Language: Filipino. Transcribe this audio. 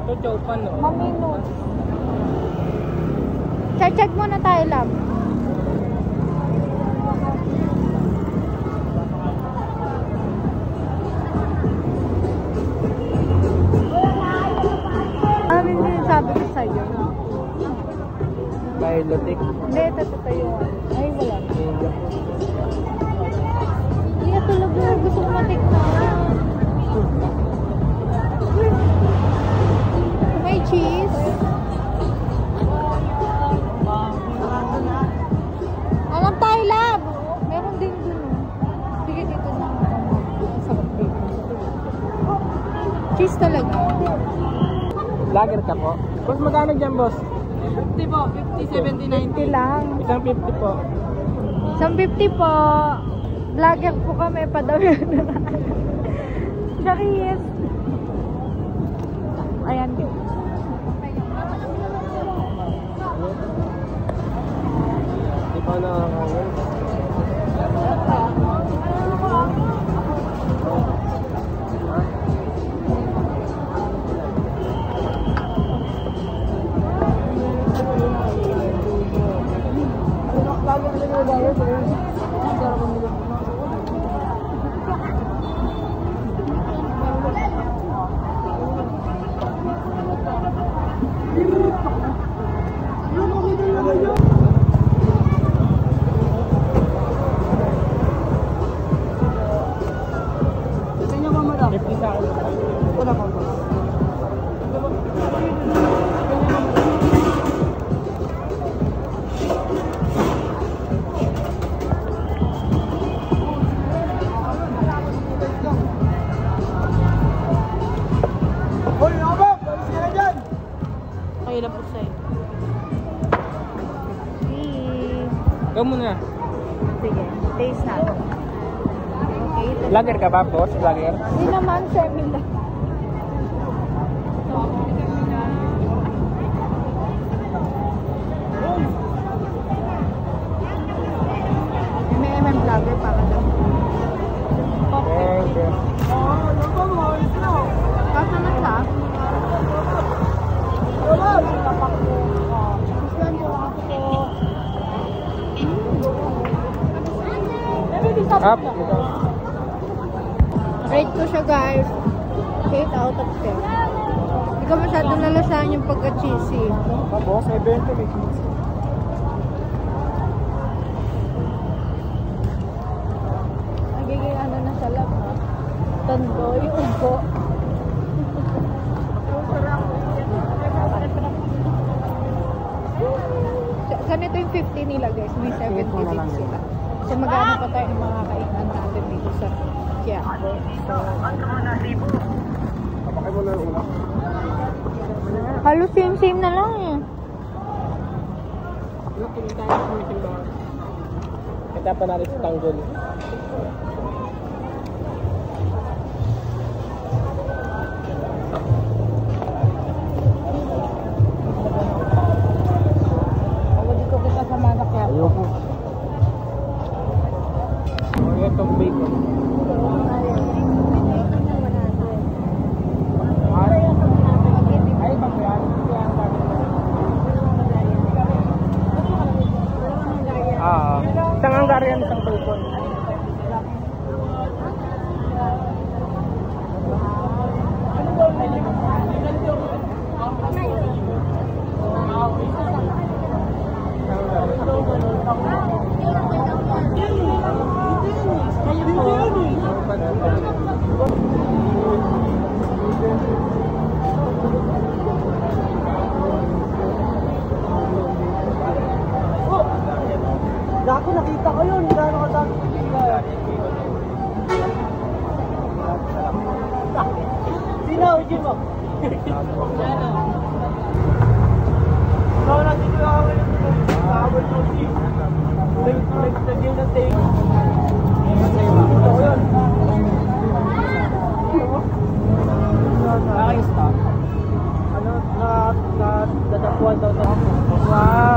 Ito, Chowpan, no? Maminot. Check muna tayo lang. Ano yung sabi ko sa'yo? Pilotic. Hindi, ito yung... Ay, wala. Hindi na talaga. Gusto ko matikman. May cheese. Alam tayo, lab. Meron din dun. Sige, dito na. Sarap dito. Cheese talaga. Lager ka po. Boss, magkano dyan, boss? 50 po. 50, 70, 50 lang. Isang 50 po. Isang 50 po. Vlogger po kami. Padami na. Charis. Ayan. Di pa nakakawin. Okay lang po sa'yo. Ikaw muna. Sige, taste na. Okay. Lager ka ba, boss? Lager? Hindi naman, semi lang. May vlogger para daw. Thank you. Kasa na siya? Up. Rate ko siya, guys. 8 out of 10. Hindi ko masyado nalasahan yung pagka-cheesy. Boss, may 20 may cheese. Nagiging ano na sa lab, ha? Tondo, yung ubo. Ganito yung 50 nila, guys. May 70 din sila. So magkano pa tayo ng mga kainan natin dito sa Quiapo. So, Kapakay mo na yung ulam. halos same na lang eh. Kita pa natin sa tanggol. Hindi ko kita sa mga Quiapo. Ayoko. Itong bacon. Ay, pagyan. Isang Hungarian, isang bacon. Dako, nakita ko yun. Gano'n ka dako. Sino? Jim mo? Ikaw na dito yung awal yung awal yung Jim. Nag-stadium ng tayo. Ito ko yun. Nakaka-stop. Ano? Nadapuan daw ito. Wow!